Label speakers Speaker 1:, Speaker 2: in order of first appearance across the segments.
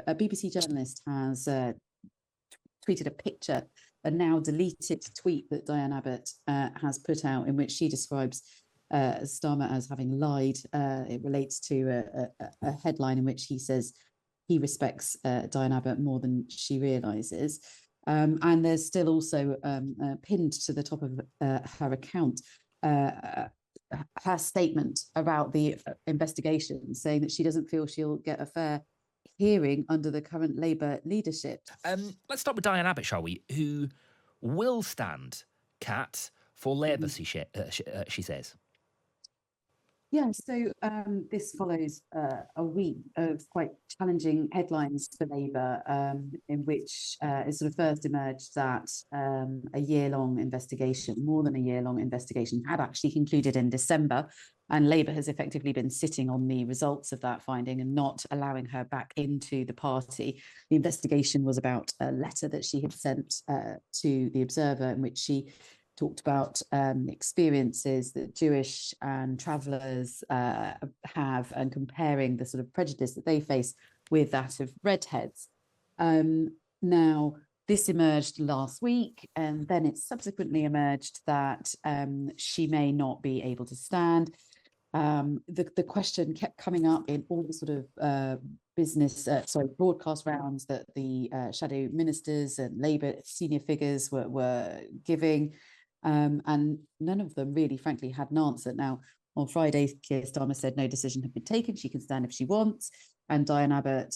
Speaker 1: a BBC journalist has tweeted a picture, a now deleted tweet that Diane Abbott has put out, in which she describes Starmer as having lied. It relates to a headline in which he says he respects Diane Abbott more than she realises. And there's still also pinned to the top of her account her statement about the investigation, saying that she doesn't feel she'll get a fair hearing under the current Labour leadership.
Speaker 2: Let's start with Diane Abbott, shall we? Who will stand, Cat, for Labour, she says.
Speaker 1: Yeah, so this follows a week of quite challenging headlines for Labour, in which it sort of first emerged that a year-long investigation, more than a year-long investigation, had actually concluded in December, and Labour has effectively been sitting on the results of that finding and not allowing her back into the party. The investigation was about a letter that she had sent to the Observer, in which she talked about experiences that Jewish and travellers have, and comparing the sort of prejudice that they face with that of redheads. Now, this emerged last week, and then it subsequently emerged that she may not be able to stand. The question kept coming up in all the sort of broadcast rounds that the shadow ministers and Labour senior figures were giving. And none of them really, frankly, had an answer. Now, on Friday, Keir Starmer said no decision had been taken. She can stand if she wants. And Diane Abbott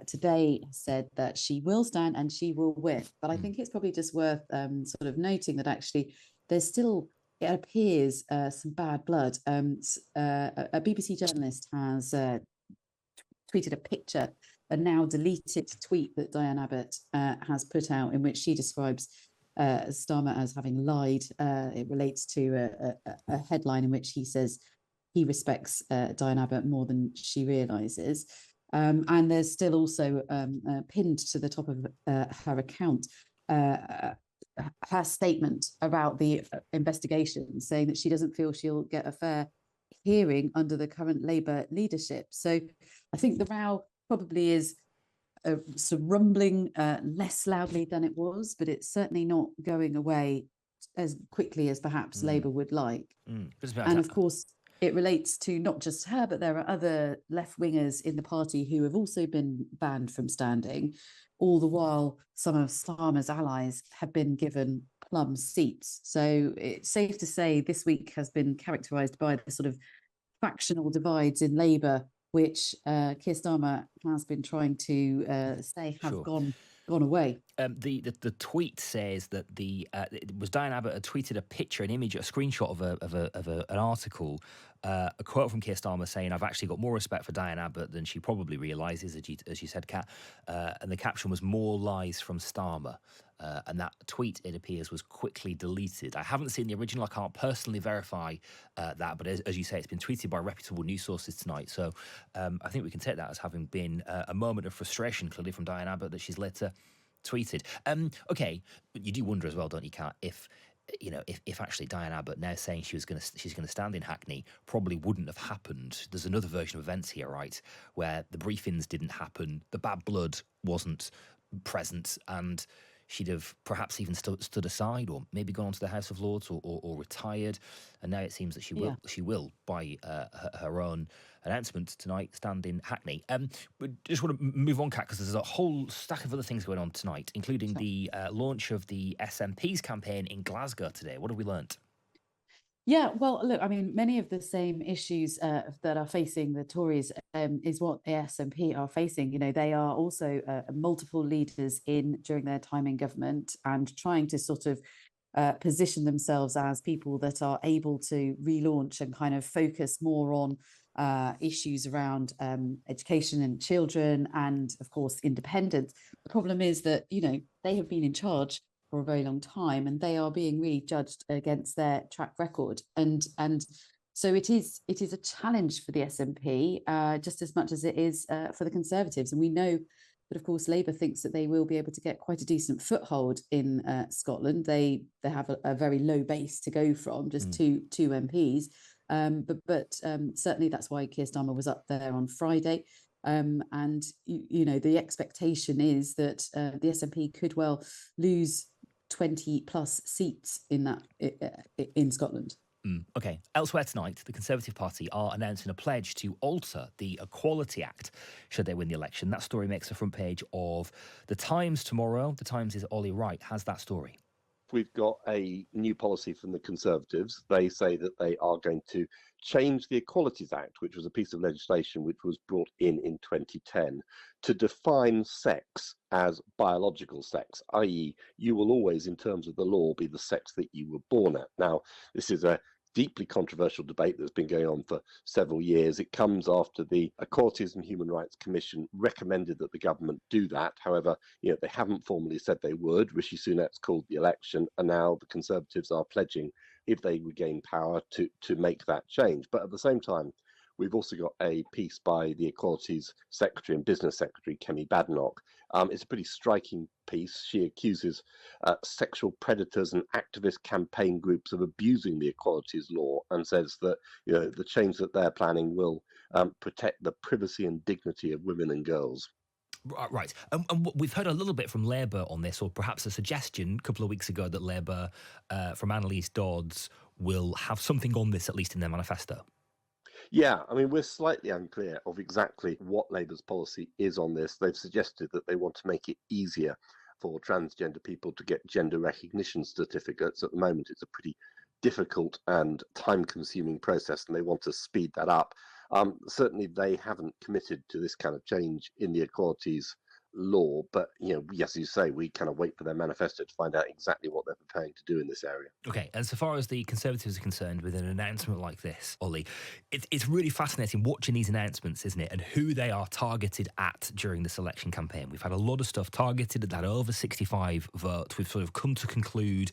Speaker 1: today said that she will stand and she will win. But I think it's probably just worth sort of noting that actually there's still, it appears, some bad blood. A BBC journalist has tweeted a picture, a now deleted tweet that Diane Abbott has put out, in which she describes Starmer as having lied. It relates to a headline in which he says he respects Diane Abbott more than she realises. And there's still also pinned to the top of her account her statement about the investigation, saying that she doesn't feel she'll get a fair hearing under the current Labour leadership. So I think the row probably is sort of rumbling less loudly than it was, but it's certainly not going away as quickly as perhaps Labour would like. And of course, it relates to not just her, but there are other left-wingers in the party who have also been banned from standing. All the while, some of Starmer's allies have been given plum seats. So it's safe to say this week has been characterised by the sort of factional divides in Labour, which Keir Starmer has been trying to say have gone away.
Speaker 2: The tweet says that it was Diane Abbott had tweeted a picture, an image, a screenshot of an article, a quote from Keir Starmer saying, "I've actually got more respect for Diane Abbott than she probably realises," as you said, Kat. And the caption was "More lies from Starmer." And that tweet, it appears, was quickly deleted. I haven't seen the original. I can't personally verify that, but as you say, it's been tweeted by reputable news sources tonight. So I think we can take that as having been a moment of frustration, clearly, from Diane Abbott that she's later tweeted. Okay, but you do wonder as well, don't you, Kat, if actually Diane Abbott now saying she's going to stand in Hackney probably wouldn't have happened. There's another version of events here, right, where the briefings didn't happen, the bad blood wasn't present, and she'd have perhaps even stood aside, or maybe gone on to the House of Lords, or retired. And now it seems that she will by her own announcement tonight, stand in Hackney. We just want to move on, Kat, because there's a whole stack of other things going on tonight, including the launch of the SNP's campaign in Glasgow today. What have we learnt?
Speaker 1: Yeah, well, look, I mean, many of the same issues that are facing the Tories is what the SNP are facing. You know, they are also multiple leaders during their time in government and trying to sort of position themselves as people that are able to relaunch and kind of focus more on issues around education and children and, of course, independence. The problem is that, you know, they have been in charge for a very long time, and they are being really judged against their track record. And so it is a challenge for the SNP just as much as it is for the Conservatives. And we know that, of course, Labour thinks that they will be able to get quite a decent foothold in Scotland. They have a very low base to go from, just two MPs. But certainly that's why Keir Starmer was up there on Friday. And the expectation is that the SNP could well lose 20 plus seats in that in Scotland.
Speaker 2: Okay. Elsewhere tonight, the Conservative Party are announcing a pledge to alter the Equality Act should they win the election. That story makes the front page of The Times tomorrow. The Times' Ollie Wright has that story.
Speaker 3: We've got a new policy from the Conservatives. They say that they are going to change the Equalities Act, which was a piece of legislation which was brought in 2010, to define sex as biological sex, i.e. you will always, in terms of the law, be the sex that you were born at. Now, this is a deeply controversial debate that's been going on for several years. It comes after the Equalities and Human Rights Commission recommended that the government do that. However, they haven't formally said they would. Rishi Sunak's called the election, and now the Conservatives are pledging, if they regain power, to make that change. But at the same time, we've also got a piece by the Equalities Secretary and Business Secretary, Kemi Badenoch. It's a pretty striking piece. She accuses sexual predators and activist campaign groups of abusing the equalities law, and says that the change that they're planning will protect the privacy and dignity of women and girls.
Speaker 2: Right. And we've heard a little bit from Labour on this, or perhaps a suggestion a couple of weeks ago that Labour, from Annalise Dodds, will have something on this, at least in their manifesto.
Speaker 3: Yeah, I mean, we're slightly unclear of exactly what Labour's policy is on this. They've suggested that they want to make it easier for transgender people to get gender recognition certificates. At the moment, it's a pretty difficult and time-consuming process, and they want to speed that up. Certainly, they haven't committed to this kind of change in the equalities law, but as you say, we kind of wait for their manifesto to find out exactly what they're preparing to do in this area.
Speaker 2: Okay, and so far as the Conservatives are concerned, with an announcement like this, Ollie, it's really fascinating watching these announcements, isn't it, and who they are targeted at during this election campaign. We've had a lot of stuff targeted at that over 65 vote. We've sort of come to conclude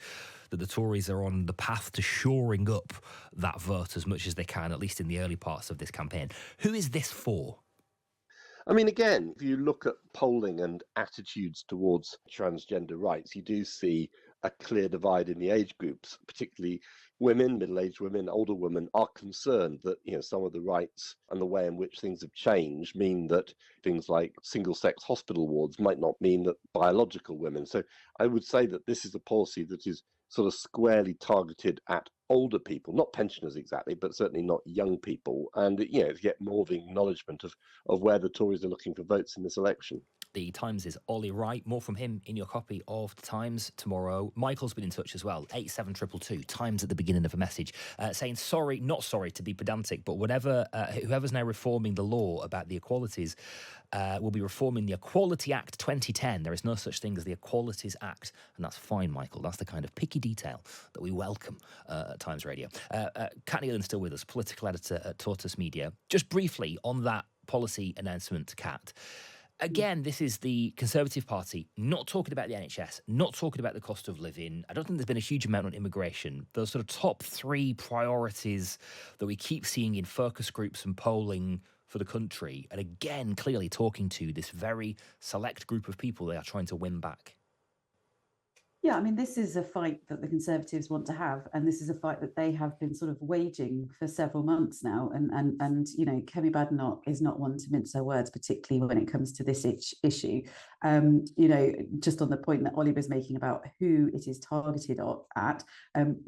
Speaker 2: that the Tories are on the path to shoring up that vote as much as they can, at least in the early parts of this campaign. Who is this for?
Speaker 3: I mean, again, if you look at polling and attitudes towards transgender rights, you do see a clear divide in the age groups, particularly women, middle-aged women, older women are concerned that, some of the rights and the way in which things have changed mean that things like single-sex hospital wards might not mean that biological women. So I would say that this is a policy that is sort of squarely targeted at older people, not pensioners exactly, but certainly not young people, and to get more of the acknowledgement of where the Tories are looking for votes in this election.
Speaker 2: The Times' Ollie Wright. More from him in your copy of The Times tomorrow. Michael's been in touch as well. 87222, Times at the beginning of a message, saying, not sorry to be pedantic, but whoever's now reforming the law about the equalities will be reforming the Equality Act 2010. There is no such thing as the Equalities Act, and that's fine, Michael. That's the kind of picky detail that we welcome at Times Radio. Cat Neilan still with us, political editor at Tortoise Media. Just briefly on that policy announcement, Cat. Again, this is the Conservative Party not talking about the NHS, not talking about the cost of living. I don't think there's been a huge amount on immigration. Those sort of top three priorities that we keep seeing in focus groups and polling for the country. And again, clearly talking to this very select group of people they are trying to win back.
Speaker 1: Yeah, I mean, this is a fight that the Conservatives want to have, and this is a fight that they have been sort of waging for several months now. And Kemi Badenoch is not one to mince her words, particularly when it comes to this issue. Just on the point that Ollie was making about who it is targeted at,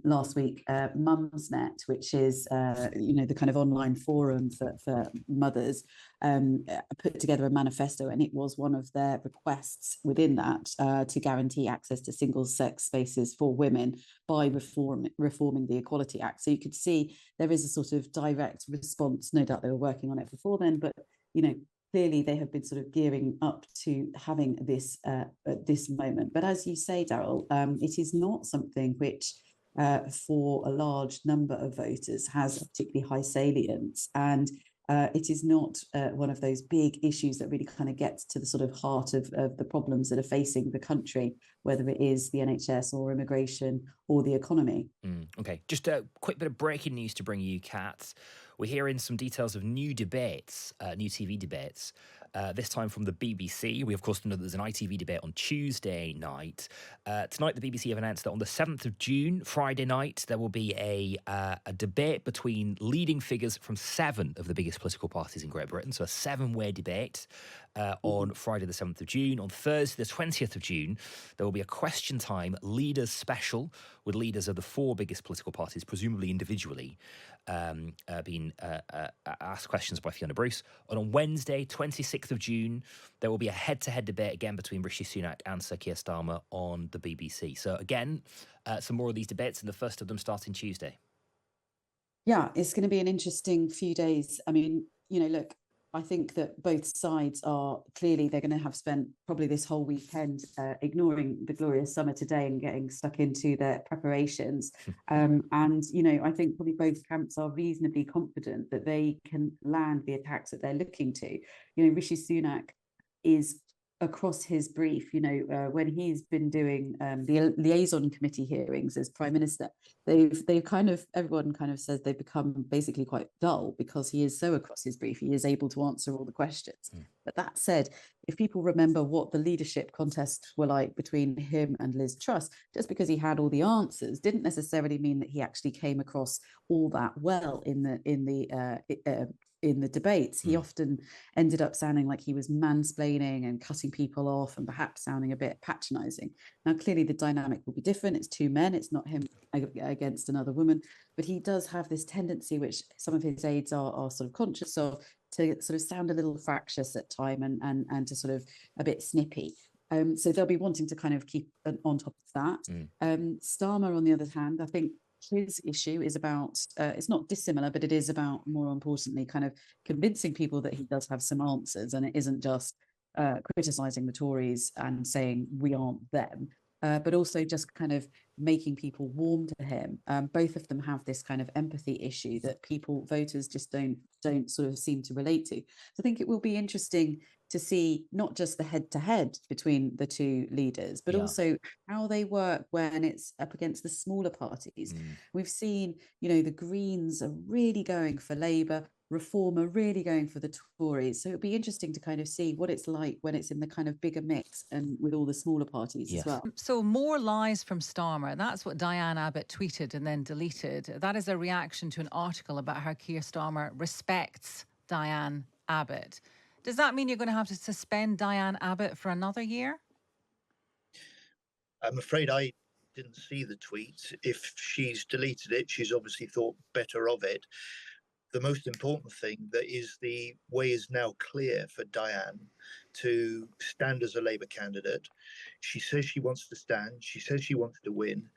Speaker 1: last week, Mumsnet, which is the kind of online forum for mothers, put together a manifesto, and it was one of their requests within that to guarantee access to single-sex spaces for women by reforming the Equality Act. So you could see there is a sort of direct response. No doubt they were working on it before then, but clearly they have been sort of gearing up to having this at this moment. But as you say, Daryl, it is not something which for a large number of voters has a particularly high salience, and it is not one of those big issues that really kind of gets to the sort of heart of the problems that are facing the country, whether it is the NHS or immigration or the economy.
Speaker 2: Okay, just a quick bit of breaking news to bring you, Kat. We're hearing some details of new debates, new TV debates, this time from the BBC. We, of course, know that there's an ITV debate on Tuesday night. Tonight, the BBC have announced that on the 7th of June, Friday night, there will be a debate between leading figures from 7 of the biggest political parties in Great Britain. So a 7-way debate on Friday the 7th of June. On Thursday the 20th of June, there will be a question time leaders special with leaders of the 4 biggest political parties, presumably individually, being asked questions by Fiona Bruce. And on Wednesday, 26th of June, there will be a head-to-head debate again between Rishi Sunak and Sir Keir Starmer on the BBC. So again, some more of these debates, and the first of them starting Tuesday.
Speaker 1: Yeah, it's going to be an interesting few days. I mean, look, I think that both sides are clearly, they're going to have spent probably this whole weekend ignoring the glorious summer today and getting stuck into their preparations. And, I think probably both camps are reasonably confident that they can land the attacks that they're looking to. Rishi Sunak is across his brief, when he's been doing the liaison committee hearings as Prime Minister, they've kind of, everyone kind of says they've become basically quite dull because he is so across his brief. He is able to answer all the questions. But that said, if people remember what the leadership contests were like between him and Liz Truss, just because he had all the answers didn't necessarily mean that he actually came across all that well in the debates. He often ended up sounding like he was mansplaining and cutting people off and perhaps sounding a bit patronizing. Now, clearly the dynamic will be different. It's 2 men. It's not him against another woman, but he does have this tendency, which some of his aides are sort of conscious of, to sort of sound a little fractious at time and to sort of a bit snippy. So they'll be wanting to kind of keep on top of that. Starmer, on the other hand, I think his issue is about, it's not dissimilar, but it is about, more importantly, kind of convincing people that he does have some answers, and it isn't just criticising the Tories and saying we aren't them, but also just kind of making people warm to him. Both of them have this kind of empathy issue that voters just don't sort of seem to relate to. So I think it will be interesting to see not just the head-to-head between the 2 leaders, but also how they work when it's up against the smaller parties. We've seen, the Greens are really going for Labour, Reform are really going for the Tories. So it'll be interesting to kind of see what it's like when it's in the kind of bigger mix and with all the smaller parties as well.
Speaker 4: So more lies from Starmer. That's what Diane Abbott tweeted and then deleted. That is a reaction to an article about how Keir Starmer respects Diane Abbott. Does that mean you're going to have to suspend Diane Abbott for another year?
Speaker 5: I'm afraid I didn't see the tweet. If she's deleted it, she's obviously thought better of it. The most important thing that is, the way is now clear for Diane to stand as a Labour candidate. She says she wants to stand. She says she wants to win.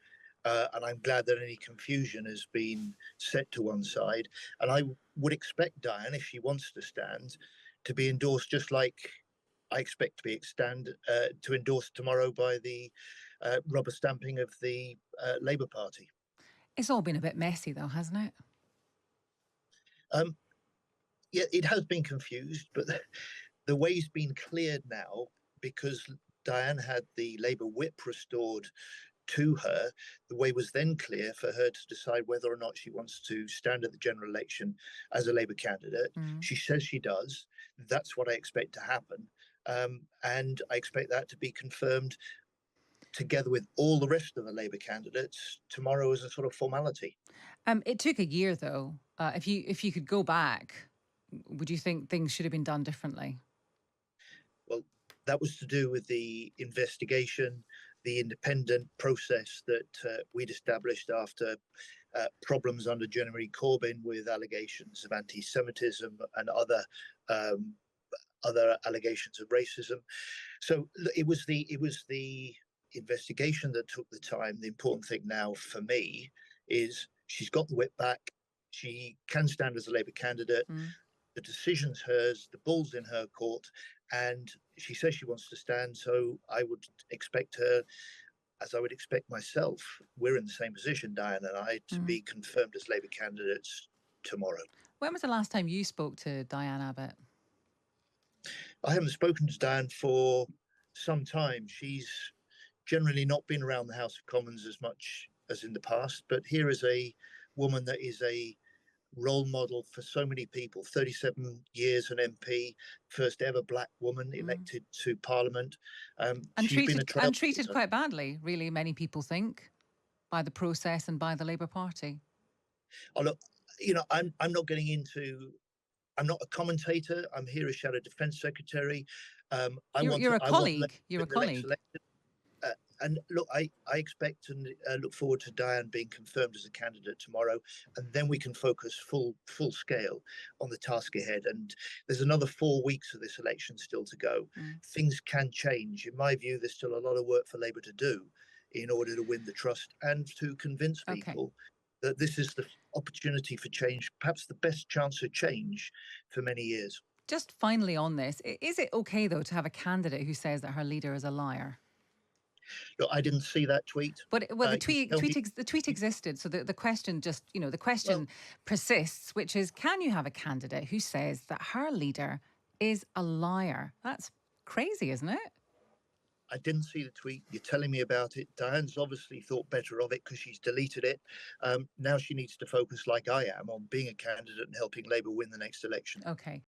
Speaker 5: And I'm glad that any confusion has been set to one side. And I would expect Diane, if she wants to stand, to be endorsed just like I expect to endorse tomorrow by the rubber stamping of the Labour Party.
Speaker 4: It's all been a bit messy though, hasn't it?
Speaker 5: Yeah, it has been confused, but the way's been cleared now because Diane had the Labour whip restored to her. The way was then clear for her to decide whether or not she wants to stand at the general election as a Labour candidate. She says she does. That's what I expect to happen. And I expect that to be confirmed together with all the rest of the Labour candidates tomorrow as a sort of formality.
Speaker 4: It took a year though. If you could go back, would you think things should have been done differently?
Speaker 5: Well, that was to do with the investigation, the independent process that we'd established after problems under Jeremy Corbyn with allegations of anti-Semitism and other allegations of racism. So it was the investigation that took the time. The important thing now for me is she's got the whip back. She can stand as a Labour candidate. The decision's hers. The ball's in her court. And she says she wants to stand. So I would expect her, as I would expect myself, we're in the same position, Diane and I, to be confirmed as Labour candidates tomorrow.
Speaker 4: When was the last time you spoke to Diane Abbott?
Speaker 5: I haven't spoken to Diane for some time. She's generally not been around the House of Commons as much as in the past, but here is a woman that is a role model for so many people. 37 years an MP, first ever black woman elected to Parliament.
Speaker 4: And
Speaker 5: She's been a
Speaker 4: treated quite badly, really, many people think, by the process and by the Labour Party.
Speaker 5: Oh, look, I'm not getting into. I'm not a commentator. I'm here as Shadow Defence Secretary.
Speaker 4: You're a colleague. You're a colleague.
Speaker 5: And look, I expect and look forward to Diane being confirmed as a candidate tomorrow, and then we can focus full scale on the task ahead. And there's another 4 weeks of this election still to go. Things can change. In my view, there's still a lot of work for Labour to do in order to win the trust and to convince people that this is the opportunity for change, perhaps the best chance of change for many years.
Speaker 4: Just finally on this, is it okay, though, to have a candidate who says that her leader is a liar?
Speaker 5: Look, I didn't see that tweet.
Speaker 4: But the tweet existed. So the question persists, which is, can you have a candidate who says that her leader is a liar? That's crazy, isn't it?
Speaker 5: I didn't see the tweet. You're telling me about it. Diane's obviously thought better of it because she's deleted it. Now she needs to focus, like I am, on being a candidate and helping Labour win the next election.
Speaker 4: Okay.